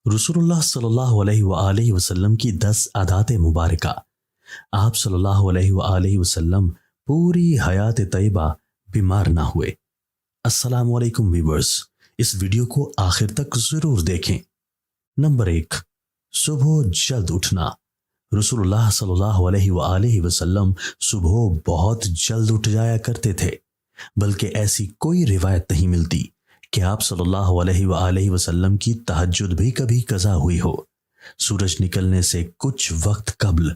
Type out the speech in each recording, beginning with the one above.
رسول اللہ صلی اللہ علیہ وآلہ وسلم کی 10 عادات مبارکہ۔ آپ صلی اللہ علیہ وآلہ وسلم پوری حیات طیبہ بیمار نہ ہوئے۔ السلام علیکم ویورز، اس ویڈیو کو آخر تک ضرور دیکھیں۔ نمبر 1، صبح جلد اٹھنا۔ رسول اللہ صلی اللہ علیہ وآلہ وسلم صبح بہت جلد اٹھ جایا کرتے تھے، بلکہ ایسی کوئی روایت نہیں ملتی کہ آپ صلی اللہ علیہ وآلہ وسلم کی تہجد بھی کبھی قضا ہوئی ہو۔ سورج نکلنے سے کچھ وقت قبل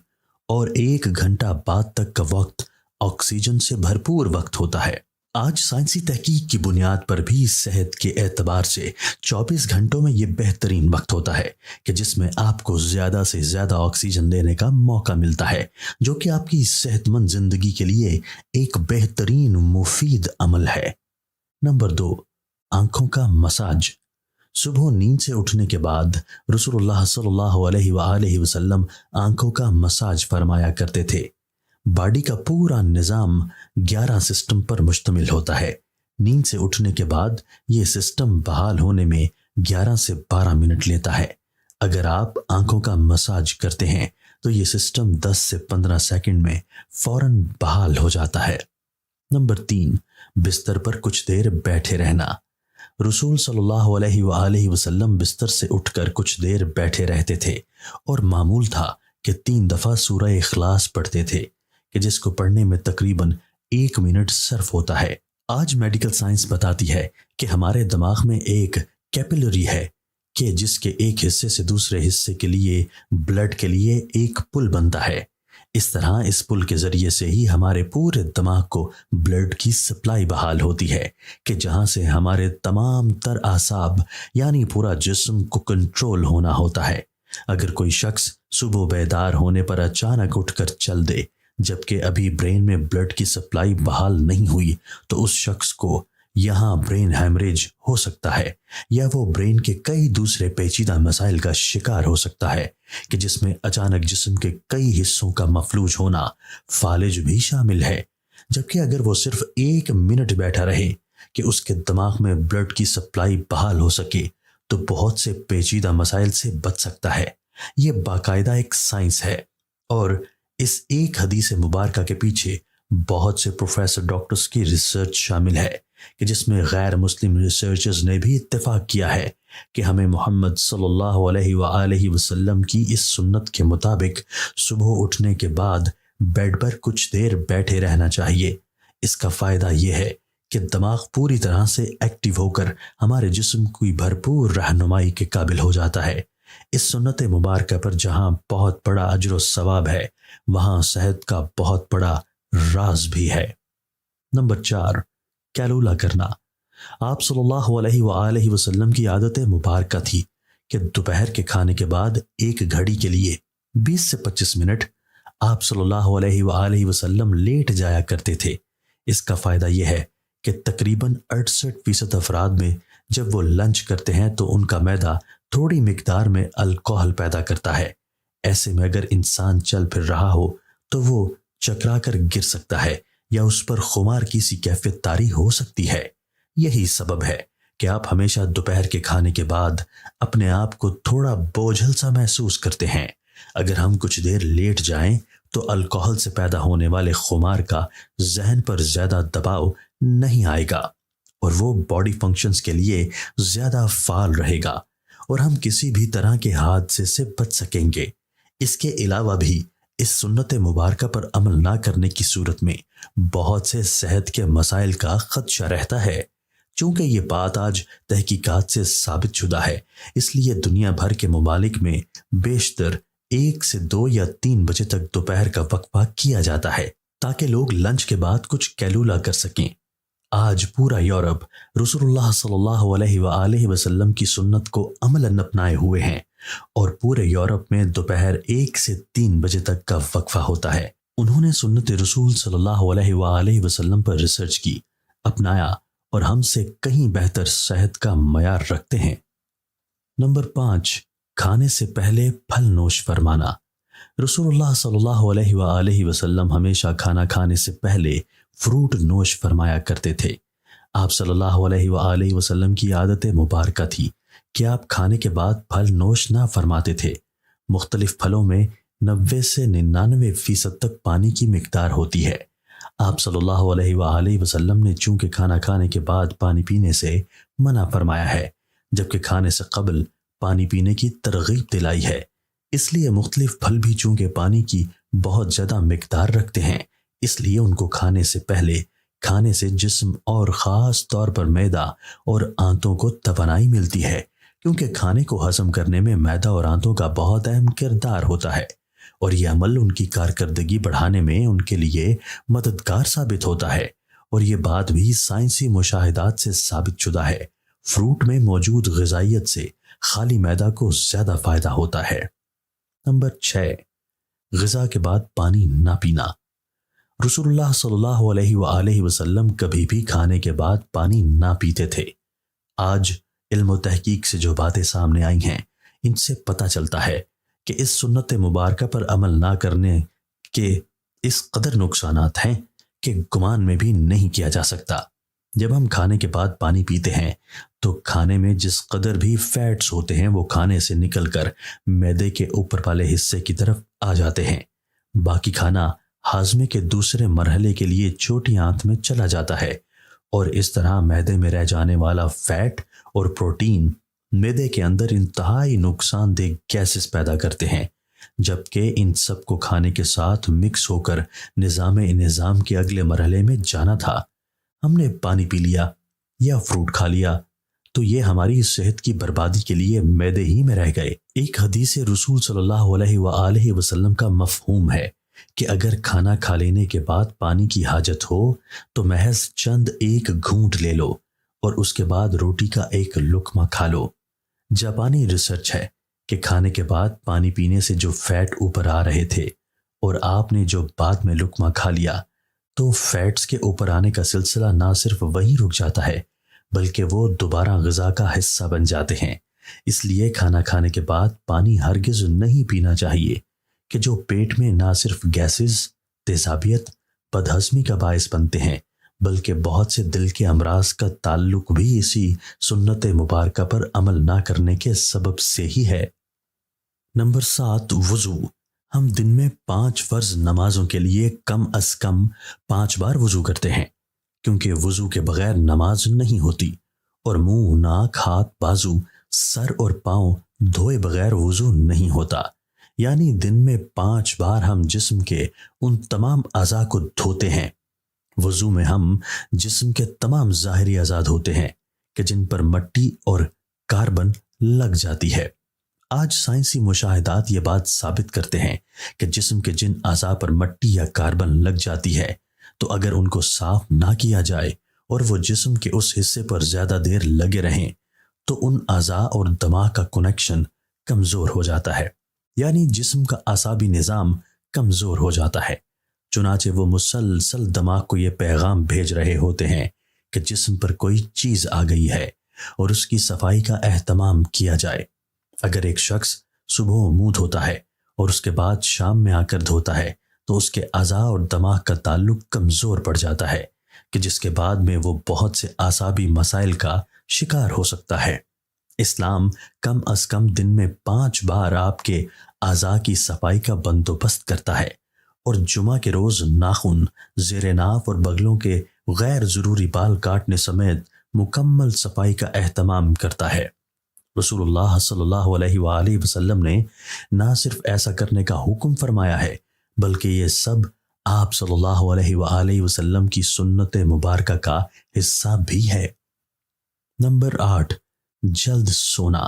اور 1 گھنٹہ بعد تک کا وقت آکسیجن سے بھرپور وقت ہوتا ہے۔ آج سائنسی تحقیق کی بنیاد پر بھی صحت کے اعتبار سے 24 گھنٹوں میں یہ بہترین وقت ہوتا ہے کہ جس میں آپ کو زیادہ سے زیادہ آکسیجن لینے کا موقع ملتا ہے، جو کہ آپ کی صحت مند زندگی کے لیے ایک بہترین مفید عمل ہے۔ نمبر 2، آنکھوں کا مساج۔ صبح نیند سے اٹھنے کے بعد رسول اللہ صلی اللہ علیہ وآلہ وسلم آنکھوں کا مساج فرمایا کرتے تھے۔ باڈی کا پورا نظام 11 سسٹم پر مشتمل ہوتا ہے۔ نیند سے اٹھنے کے بعد یہ سسٹم بحال ہونے میں 11 سے 12 منٹ لیتا ہے۔ اگر آپ آنکھوں کا مساج کرتے ہیں تو یہ سسٹم 10 سے 15 سیکنڈ میں فوراً بحال ہو جاتا ہے۔ نمبر 3، بستر پر کچھ دیر بیٹھے رہنا۔ رسول صلی اللہ علیہ وآلہ وسلم بستر سے اٹھ کر کچھ دیر بیٹھے رہتے تھے، اور معمول تھا کہ 3 دفعہ سورہ اخلاص پڑھتے تھے، کہ جس کو پڑھنے میں تقریباً 1 منٹ صرف ہوتا ہے۔ آج میڈیکل سائنس بتاتی ہے کہ ہمارے دماغ میں ایک کیپلری ہے کہ جس کے ایک حصے سے دوسرے حصے کے لیے بلڈ کے لیے ایک پل بنتا ہے۔ اس طرح اس پل کے ذریعے سے ہی ہمارے پورے دماغ کو بلڈ کی سپلائی بحال ہوتی ہے، کہ جہاں سے ہمارے تمام تر اعصاب یعنی پورا جسم کو کنٹرول ہونا ہوتا ہے۔ اگر کوئی شخص صبح بیدار ہونے پر اچانک اٹھ کر چل دے جبکہ ابھی برین میں بلڈ کی سپلائی بحال نہیں ہوئی، تو اس شخص کو یہاں برین ہیمریج ہو سکتا ہے، یا وہ برین کے کئی دوسرے پیچیدہ مسائل کا شکار ہو سکتا ہے، کہ جس میں اچانک جسم کے کئی حصوں کا مفلوج ہونا، فالج بھی شامل ہے۔ جبکہ اگر وہ صرف 1 منٹ بیٹھا رہے کہ اس کے دماغ میں بلڈ کی سپلائی بحال ہو سکے، تو بہت سے پیچیدہ مسائل سے بچ سکتا ہے۔ یہ باقاعدہ ایک سائنس ہے، اور اس ایک حدیث مبارکہ کے پیچھے بہت سے پروفیسر ڈاکٹرز کی ریسرچ شامل ہے، کہ جس میں غیر مسلم ریسرچرز نے بھی اتفاق کیا ہے کہ ہمیں محمد صلی اللہ علیہ وآلہ وسلم کی اس سنت کے مطابق صبح اٹھنے کے بعد بیڈ پر کچھ دیر بیٹھے رہنا چاہیے۔ اس کا فائدہ یہ ہے کہ دماغ پوری طرح سے ایکٹیو ہو کر ہمارے جسم کی بھرپور رہنمائی کے قابل ہو جاتا ہے۔ اس سنت مبارکہ پر جہاں بہت بڑا اجر و ثواب ہے، وہاں صحت کا بہت بڑا راز بھی ہے۔ نمبر 4، کیلولا کرنا۔ آپ صلی اللہ علیہ وآلہ وسلم کی عادت مبارکہ تھی کہ دوپہر کے کھانے کے بعد 1 گھڑی کے لیے 20 سے 25 منٹ آپ صلی اللہ علیہ وآلہ وسلم لیٹ جایا کرتے تھے۔ اس کا فائدہ یہ ہے کہ تقریباً 68% افراد میں جب وہ لنچ کرتے ہیں تو ان کا معدہ تھوڑی مقدار میں الکوہل پیدا کرتا ہے۔ ایسے میں اگر انسان چل پھر رہا ہو تو وہ چکرا کر گر سکتا ہے، یا اس پر خمار کی سی کیفیت طاری ہو سکتی ہے۔ یہی سبب ہے کہ آپ ہمیشہ دوپہر کے کھانے کے بعد اپنے آپ کو تھوڑا بوجھل سا محسوس کرتے ہیں۔ اگر ہم کچھ دیر لیٹ جائیں تو الکوہل سے پیدا ہونے والے خمار کا ذہن پر زیادہ دباؤ نہیں آئے گا، اور وہ باڈی فنکشنز کے لیے زیادہ فعال رہے گا، اور ہم کسی بھی طرح کے حادثے سے بچ سکیں گے۔ اس کے علاوہ بھی اس سنت مبارکہ پر عمل نہ کرنے کی صورت میں بہت سے صحت کے مسائل کا خدشہ رہتا ہے۔ چونکہ یہ بات آج تحقیقات سے ثابت شدہ ہے، اس لیے دنیا بھر کے ممالک میں بیشتر 1 سے 2 یا 3 بجے تک دوپہر کا وقفہ کیا جاتا ہے، تاکہ لوگ لنچ کے بعد کچھ کیلولا کر سکیں۔ آج پورا یورپ رسول اللہ صلی اللہ علیہ وآلہ وسلم کی سنت کو عملاً اپنائے ہوئے ہیں، اور پورے یورپ میں دوپہر 1 سے 3 بجے تک کا وقفہ ہوتا ہے۔ انہوں نے سنت رسول صلی اللہ علیہ وآلہ وسلم پر ریسرچ کی، اپنایا، اور ہم سے کہیں بہتر صحت کا معیار رکھتے ہیں۔ نمبر 5، کھانے سے پہلے پھل نوش فرمانا۔ رسول اللہ صلی اللہ علیہ وآلہ وسلم ہمیشہ کھانا کھانے سے پہلے فروٹ نوش فرمایا کرتے تھے۔ آپ صلی اللہ علیہ وآلہ وسلم کی عادت مبارکہ تھی کہ آپ کھانے کے بعد پھل نوش نہ فرماتے تھے۔ مختلف پھلوں میں 90 سے 99% تک پانی کی مقدار ہوتی ہے۔ آپ صلی اللہ علیہ وآلہ وسلم نے چونکہ کھانا کھانے کے بعد پانی پینے سے منع فرمایا ہے، جبکہ کھانے سے قبل پانی پینے کی ترغیب دلائی ہے۔ اس لیے مختلف پھل بھی چونکہ پانی کی بہت زیادہ مقدار رکھتے ہیں، اس لیے ان کو کھانے سے پہلے کھانے سے جسم اور خاص طور پر معدہ اور آنتوں کو توانائی ملتی ہے، کیونکہ کھانے کو ہضم کرنے میں معدہ اور آنتوں کا بہت اہم کردار ہوتا ہے، اور یہ عمل ان کی کارکردگی بڑھانے میں ان کے لیے مددگار ثابت ہوتا ہے، اور یہ بات بھی سائنسی مشاہدات سے ثابت شدہ ہے۔ فروٹ میں موجود غذائیت سے خالی معدہ کو زیادہ فائدہ ہوتا ہے۔ نمبر 6، غذا کے بعد پانی نہ پینا۔ رسول اللہ صلی اللہ علیہ وآلہ وسلم کبھی بھی کھانے کے بعد پانی نہ پیتے تھے۔ آج علم و تحقیق سے جو باتیں سامنے آئی ہیں، ان سے پتہ چلتا ہے کہ اس سنت مبارکہ پر عمل نہ کرنے کے اس قدر نقصانات ہیں کہ گمان میں بھی نہیں کیا جا سکتا۔ جب ہم کھانے کے بعد پانی پیتے ہیں تو کھانے میں جس قدر بھی فیٹس ہوتے ہیں وہ کھانے سے نکل کر معدے کے اوپر والے حصے کی طرف آ جاتے ہیں۔ باقی کھانا ہاضمے کے دوسرے مرحلے کے لیے چھوٹی آنت میں چلا جاتا ہے، اور اس طرح معدے میں رہ جانے والا فیٹ اور پروٹین معدے کے اندر انتہائی نقصان دہ گیسز پیدا کرتے ہیں، جبکہ ان سب کو کھانے کے ساتھ مکس ہو کر نظام کے اگلے مرحلے میں جانا تھا۔ ہم نے پانی پی لیا یا فروٹ کھا لیا تو یہ ہماری صحت کی بربادی کے لیے معدے ہی میں رہ گئے۔ ایک حدیث رسول صلی اللہ علیہ وآلہ وسلم کا مفہوم ہے کہ اگر کھانا کھا لینے کے بعد پانی کی حاجت ہو تو محض چند ایک گھونٹ لے لو اور اس کے بعد روٹی کا ایک لقمہ کھا لو۔ جاپانی ریسرچ ہے کہ کھانے کے بعد پانی پینے سے جو فیٹ اوپر آ رہے تھے اور آپ نے جو بعد میں لقمہ کھا لیا تو فیٹس کے اوپر آنے کا سلسلہ نہ صرف وہیں رک جاتا ہے بلکہ وہ دوبارہ غذا کا حصہ بن جاتے ہیں۔ اس لیے کھانا کھانے کے بعد پانی ہرگز نہیں پینا چاہیے کہ جو پیٹ میں نہ صرف گیسز، تیزابیت، بدہضمی کا باعث بنتے ہیں بلکہ بہت سے دل کے امراض کا تعلق بھی اسی سنت مبارکہ پر عمل نہ کرنے کے سبب سے ہی ہے۔ نمبر 7، وضو۔ ہم دن میں 5 فرض نمازوں کے لیے کم از کم 5 بار وضو کرتے ہیں، کیونکہ وضو کے بغیر نماز نہیں ہوتی، اور منہ، ناک، ہاتھ، بازو، سر اور پاؤں دھوئے بغیر وضو نہیں ہوتا۔ یعنی دن میں 5 بار ہم جسم کے ان تمام اعضاء کو دھوتے ہیں۔ وضو میں ہم جسم کے تمام ظاہری اعضاء دھوتے ہیں کہ جن پر مٹی اور کاربن لگ جاتی ہے۔ آج سائنسی مشاہدات یہ بات ثابت کرتے ہیں کہ جسم کے جن اعضاء پر مٹی یا کاربن لگ جاتی ہے تو اگر ان کو صاف نہ کیا جائے اور وہ جسم کے اس حصے پر زیادہ دیر لگے رہیں تو ان اعضاء اور دماغ کا کنیکشن کمزور ہو جاتا ہے، یعنی جسم کا اعصابی نظام کمزور ہو جاتا ہے۔ چنانچہ وہ مسلسل دماغ کو یہ پیغام بھیج رہے ہوتے ہیں کہ جسم پر کوئی چیز آ گئی ہے اور اس کی صفائی کا اہتمام کیا جائے۔ اگر ایک شخص صبح منہ دھوتا ہے اور اس کے بعد شام میں آ کر دھوتا ہے تو اس کے اعضاء اور دماغ کا تعلق کمزور پڑ جاتا ہے کہ جس کے بعد میں وہ بہت سے اعصابی مسائل کا شکار ہو سکتا ہے۔ اسلام کم از کم دن میں 5 بار آپ کے اعضاء کی صفائی کا بندوبست کرتا ہے، اور جمعہ کے روز ناخن، زیر ناف اور بغلوں کے غیر ضروری بال کاٹنے سمیت مکمل صفائی کا اہتمام کرتا ہے۔ رسول اللہ صلی اللہ علیہ وآلہ وسلم نے نہ صرف ایسا کرنے کا حکم فرمایا ہے بلکہ یہ سب آپ صلی اللہ علیہ وآلہ وسلم کی سنت مبارکہ کا حصہ بھی ہے۔ نمبر 8، جلد سونا۔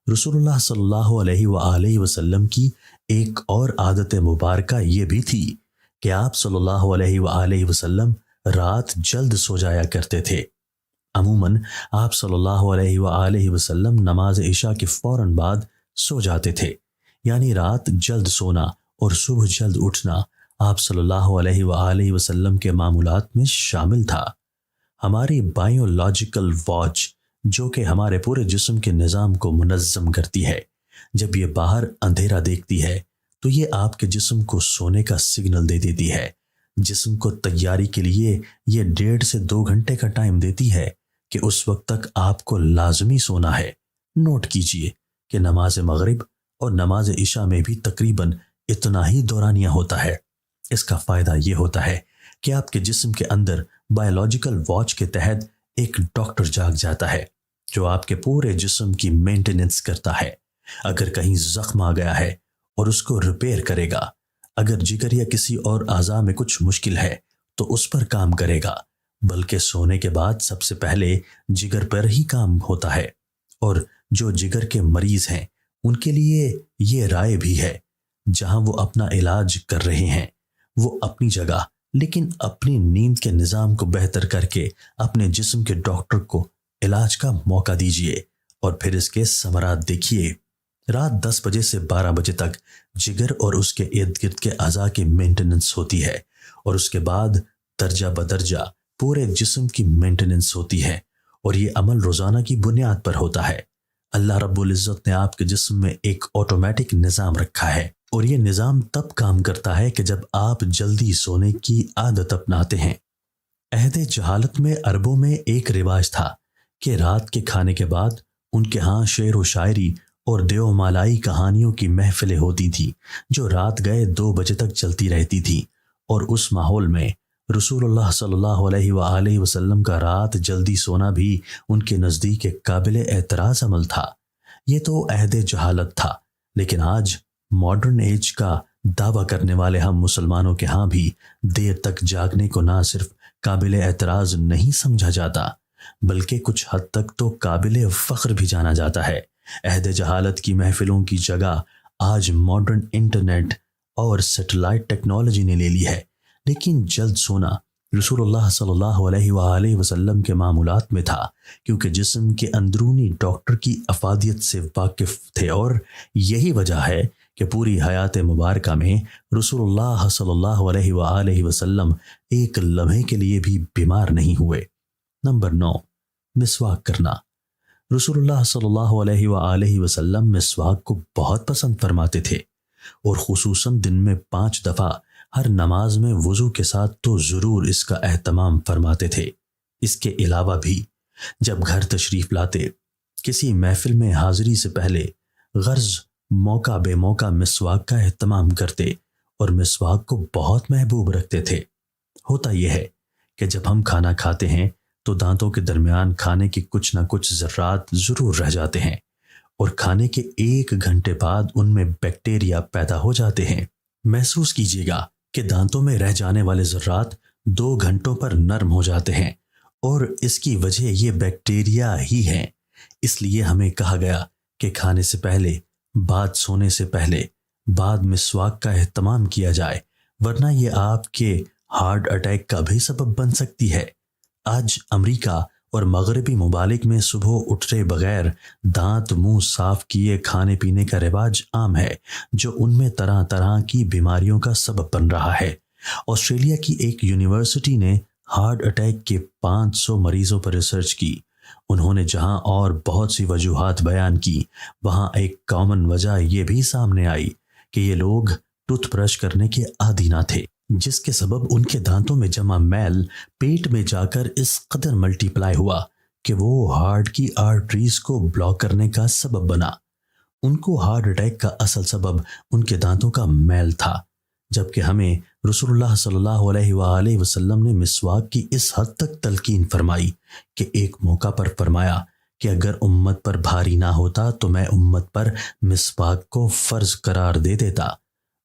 رسول اللہ صلی اللہ علیہ وآلہ وسلم کی ایک اور عادت مبارکہ یہ بھی تھی کہ آپ صلی اللہ علیہ وآلہ وسلم رات جلد سو جایا کرتے تھے۔ عموماً آپ صلی اللہ علیہ وآلہ وسلم نماز عشاء کے فوراً بعد سو جاتے تھے، یعنی رات جلد سونا اور صبح جلد اٹھنا آپ صلی اللہ علیہ وآلہ وسلم کے معمولات میں شامل تھا۔ ہماری بائیولوجیکل واچ جو کہ ہمارے پورے جسم کے نظام کو منظم کرتی ہے، جب یہ باہر اندھیرا دیکھتی ہے تو یہ آپ کے جسم کو سونے کا سگنل دے دیتی ہے۔ جسم کو تیاری کے لیے یہ 1.5 سے 2 گھنٹے کا ٹائم دیتی ہے کہ اس وقت تک آپ کو لازمی سونا ہے، نوٹ کیجئے کہ نماز مغرب اور نماز عشاء میں بھی تقریباً اتنا ہی دورانیہ ہوتا ہے۔ اس کا فائدہ یہ ہوتا ہے کہ آپ کے جسم کے اندر بایولوجیکل واچ کے تحت ایک ڈاکٹر جاگ جاتا ہے جو آپ کے پورے جسم کی مینٹیننس کرتا ہے۔ اگر کہیں زخم آ گیا ہے اور اس کو ریپیئر کرے گا، اگر جگر یا کسی اور اعضاء میں کچھ مشکل ہے تو اس پر کام کرے گا، بلکہ سونے کے بعد سب سے پہلے جگر پر ہی کام ہوتا ہے۔ اور جو جگر کے مریض ہیں ان کے لیے یہ رائے بھی ہے، جہاں وہ اپنا علاج کر رہے ہیں وہ اپنی جگہ، لیکن اپنی نیند کے نظام کو بہتر کر کے اپنے جسم کے ڈاکٹر کو علاج کا موقع دیجیے اور پھر اس کے ثمرات دیکھیے۔ رات 10 بجے سے 12 بجے تک جگر اور اس کے ارد گرد کے اعضاء کی مینٹیننس ہوتی ہے، اور اس کے بعد درجہ بدرجہ پورے جسم کی مینٹیننس ہوتی ہے، اور یہ عمل روزانہ کی بنیاد پر ہوتا ہے۔ اللہ رب العزت نے آپ کے جسم میں ایک آٹومیٹک نظام رکھا ہے، اور یہ نظام تب کام کرتا ہے کہ جب آپ جلدی سونے کی عادت اپناتے ہیں۔ عہد جہالت میں عربوں میں ایک رواج تھا کہ رات کے کھانے کے بعد ان کے ہاں شعر و شاعری اور دیو مالائی کہانیوں کی محفلیں ہوتی تھی جو رات گئے 2 بجے تک چلتی رہتی تھی، اور اس ماحول میں رسول اللہ صلی اللہ علیہ وآلہ وسلم کا رات جلدی سونا بھی ان کے نزدیک ایک قابل اعتراض عمل تھا۔ یہ تو عہد جہالت تھا، لیکن آج ماڈرن ایج کا دعویٰ کرنے والے ہم مسلمانوں کے ہاں بھی دیر تک جاگنے کو نہ صرف قابل اعتراض نہیں سمجھا جاتا بلکہ کچھ حد تک تو قابل فخر بھی جانا جاتا ہے۔ عہد جہالت کی محفلوں کی جگہ آج ماڈرن انٹرنیٹ اور سیٹلائٹ ٹیکنالوجی نے لے لی ہے، لیکن جلد سونا رسول اللہ صلی اللہ علیہ وآلہ وسلم کے معمولات میں تھا، کیونکہ جسم کے اندرونی ڈاکٹر کی افادیت سے واقف تھے، اور یہی وجہ ہے کہ پوری حیات مبارکہ میں رسول اللہ صلی اللہ علیہ وآلہ وسلم ایک لمحے کے لیے بھی بیمار نہیں ہوئے۔ نمبر 9، مسواک کرنا۔ رسول اللہ صلی اللہ علیہ وآلہ وسلم مسواک کو بہت پسند فرماتے تھے، اور خصوصاً دن میں 5 دفعہ ہر نماز میں وضو کے ساتھ تو ضرور اس کا اہتمام فرماتے تھے۔ اس کے علاوہ بھی جب گھر تشریف لاتے، کسی محفل میں حاضری سے پہلے غرض موقع بے موقع مسواک کا اہتمام کرتے اور مسواک کو بہت محبوب رکھتے تھے۔ ہوتا یہ ہے کہ جب ہم کھانا کھاتے ہیں تو دانتوں کے درمیان کھانے کے کچھ نہ کچھ ذرات ضرور رہ جاتے ہیں، اور کھانے کے 1 گھنٹے بعد ان میں بیکٹیریا پیدا ہو جاتے ہیں۔ محسوس کیجیے گا کہ دانتوں میں رہ جانے والے ذرات 2 گھنٹوں پر نرم ہو جاتے ہیں، اور اس کی وجہ یہ بیکٹیریا ہی ہیں۔ اس لیے ہمیں کہا گیا کہ کھانے سے پہلے، بعد سونے سے پہلے، بعد مسواک کا اہتمام کیا جائے، ورنہ یہ آپ کے ہارٹ اٹیک کا بھی سبب بن سکتی ہے۔ آج امریکہ اور مغربی ممالک میں صبح اٹھے بغیر دانت منہ صاف کیے کھانے پینے کا رواج عام ہے، جو ان میں طرح طرح کی بیماریوں کا سبب بن رہا ہے۔ آسٹریلیا کی ایک یونیورسٹی نے ہارٹ اٹیک کے 500 مریضوں پر ریسرچ کی۔ انہوں نے جہاں اور بہت سی وجوہات بیان کی، وہاں ایک کامن وجہ یہ بھی سامنے آئی کہ یہ لوگ ٹوتھ برش کرنے کے عادی نہ تھے، جس کے سبب ان کے دانتوں میں جمع میل پیٹ میں جا کر اس قدر ملٹی پلائی ہوا کہ وہ ہارٹ کی آرٹریز کو بلاک کرنے کا سبب بنا۔ ان کو ہارٹ اٹیک کا اصل سبب ان کے دانتوں کا میل تھا، جبکہ ہمیں رسول اللہ صلی اللہ علیہ وآلہ وسلم نے مسواک کی اس حد تک تلقین فرمائی کہ ایک موقع پر فرمایا کہ اگر امت پر بھاری نہ ہوتا تو میں امت پر مسواک کو فرض قرار دے دیتا۔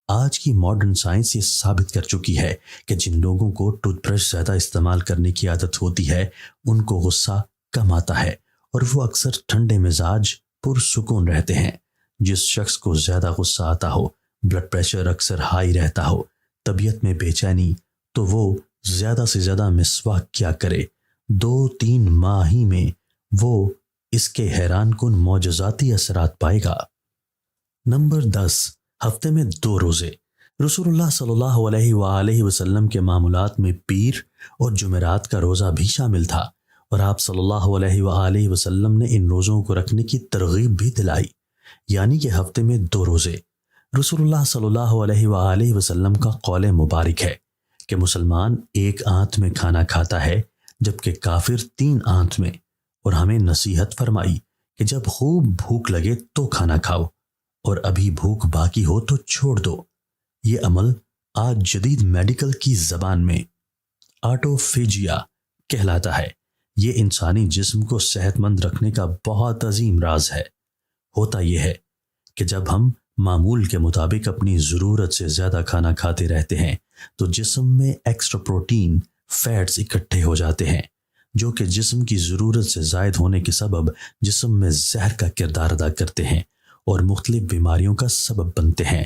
آج کی ماڈرن سائنس یہ ثابت کر چکی ہے کہ جن لوگوں کو ٹوتھ برش زیادہ استعمال کرنے کی عادت ہوتی ہے ان کو غصہ کم آتا ہے، اور وہ اکثر ٹھنڈے مزاج پرسکون رہتے ہیں۔ جس شخص کو زیادہ غصہ آتا ہو، بلڈ پریشر اکثر ہائی رہتا ہو، طبیعت میں بے چینی، تو وہ زیادہ سے زیادہ مسواک کیا کرے۔ 2-3 ماہ ہی میں وہ اس کے حیران کن معجزاتی اثرات پائے گا۔ نمبر 10، ہفتے میں 2 روزے۔ رسول اللہ صلی اللہ علیہ وآلہ وسلم کے معمولات میں پیر اور جمعرات کا روزہ بھی شامل تھا، اور آپ صلی اللہ علیہ وآلہ وسلم نے ان روزوں کو رکھنے کی ترغیب بھی دلائی، یعنی کہ ہفتے میں 2 روزے۔ رسول اللہ صلی اللہ علیہ وآلہ وسلم کا قول مبارک ہے کہ مسلمان 1 آنت میں کھانا کھاتا ہے جبکہ کافر 3 آنت میں، اور ہمیں نصیحت فرمائی کہ جب خوب بھوک لگے تو کھانا کھاؤ اور ابھی بھوک باقی ہو تو چھوڑ دو۔ یہ عمل آج جدید میڈیکل کی زبان میں آٹوفیجیا کہلاتا ہے۔ یہ انسانی جسم کو صحت مند رکھنے کا بہت عظیم راز ہے۔ ہوتا یہ ہے کہ جب ہم معمول کے مطابق اپنی ضرورت سے زیادہ کھانا کھاتے رہتے ہیں تو جسم میں ایکسٹرا پروٹین، فیٹس اکٹھے ہو جاتے ہیں، جو کہ جسم کی ضرورت سے زائد ہونے کے سبب جسم میں زہر کا کردار ادا کرتے ہیں اور مختلف بیماریوں کا سبب بنتے ہیں۔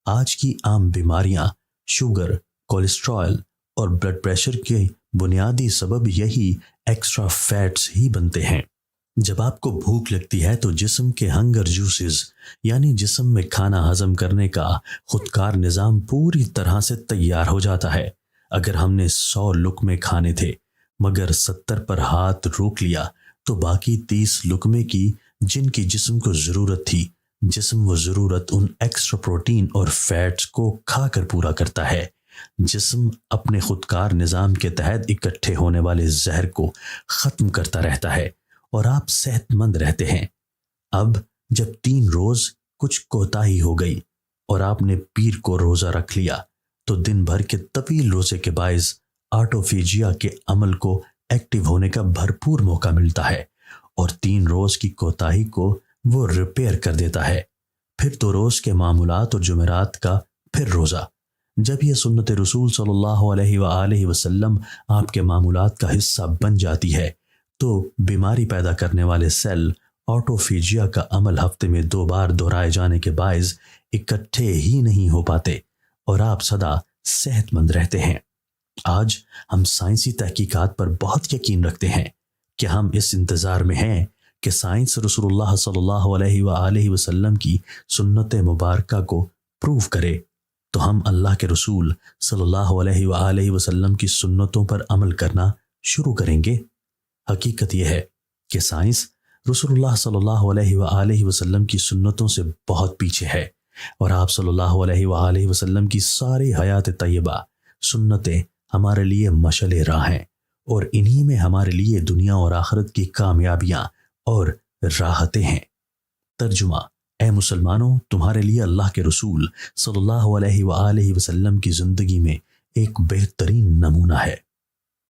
آج کی عام بیماریاں شوگر، کولیسٹرول اور بلڈ پریشر کے بنیادی سبب یہی ایکسٹرا فیٹس ہی بنتے ہیں۔ جب آپ کو بھوک لگتی ہے تو جسم کے ہنگر جوسز یعنی جسم میں کھانا ہضم کرنے کا خودکار نظام پوری طرح سے تیار ہو جاتا ہے۔ اگر ہم نے 100 لقمے کھانے تھے مگر 70 پر ہاتھ روک لیا تو باقی 30 لقمے کی جن کی جسم کو ضرورت تھی، جسم وہ ضرورت ان ایکسٹرا پروٹین اور فیٹس کو کھا کر پورا کرتا ہے۔ جسم اپنے خودکار نظام کے تحت اکٹھے ہونے والے زہر کو ختم کرتا رہتا ہے اور آپ صحت مند رہتے ہیں۔ اب جب 3 روز کچھ کوتاہی ہو گئی اور آپ نے پیر کو روزہ رکھ لیا تو دن بھر کے طویل روزے کے باعث آٹوفیجیا کے عمل کو ایکٹیو ہونے کا بھرپور موقع ملتا ہے اور 3 روز کی کوتاہی کو وہ ریپیئر کر دیتا ہے۔ پھر 2 روز کے معمولات اور جمعرات کا پھر روزہ۔ جب یہ سنت رسول صلی اللہ علیہ وآلہ وسلم آپ کے معمولات کا حصہ بن جاتی ہے تو بیماری پیدا کرنے والے سیل آٹوفیجیا کا عمل ہفتے میں 2 بار دہرائے جانے کے باعث اکٹھے ہی نہیں ہو پاتے اور آپ سدا صحت مند رہتے ہیں۔ آج ہم سائنسی تحقیقات پر بہت یقین رکھتے ہیں کہ ہم اس انتظار میں ہیں کہ سائنس رسول اللہ صلی اللہ علیہ وآلہ وسلم کی سنت مبارکہ کو پروف کرے تو ہم اللہ کے رسول صلی اللہ علیہ وآلہ وسلم کی سنتوں پر عمل کرنا شروع کریں گے۔ حقیقت یہ ہے کہ سائنس رسول اللہ صلی اللہ علیہ وآلہ وسلم کی سنتوں سے بہت پیچھے ہے اور آپ صلی اللہ علیہ وآلہ وسلم کی ساری حیات طیبہ سنتیں ہمارے لیے مشعل راہ ہیں اور انہی میں ہمارے لیے دنیا اور آخرت کی کامیابیاں اور راحتیں ہیں۔ ترجمہ: اے مسلمانوں، تمہارے لیے اللہ کے رسول صلی اللہ علیہ وآلہ وسلم کی زندگی میں ایک بہترین نمونہ ہے۔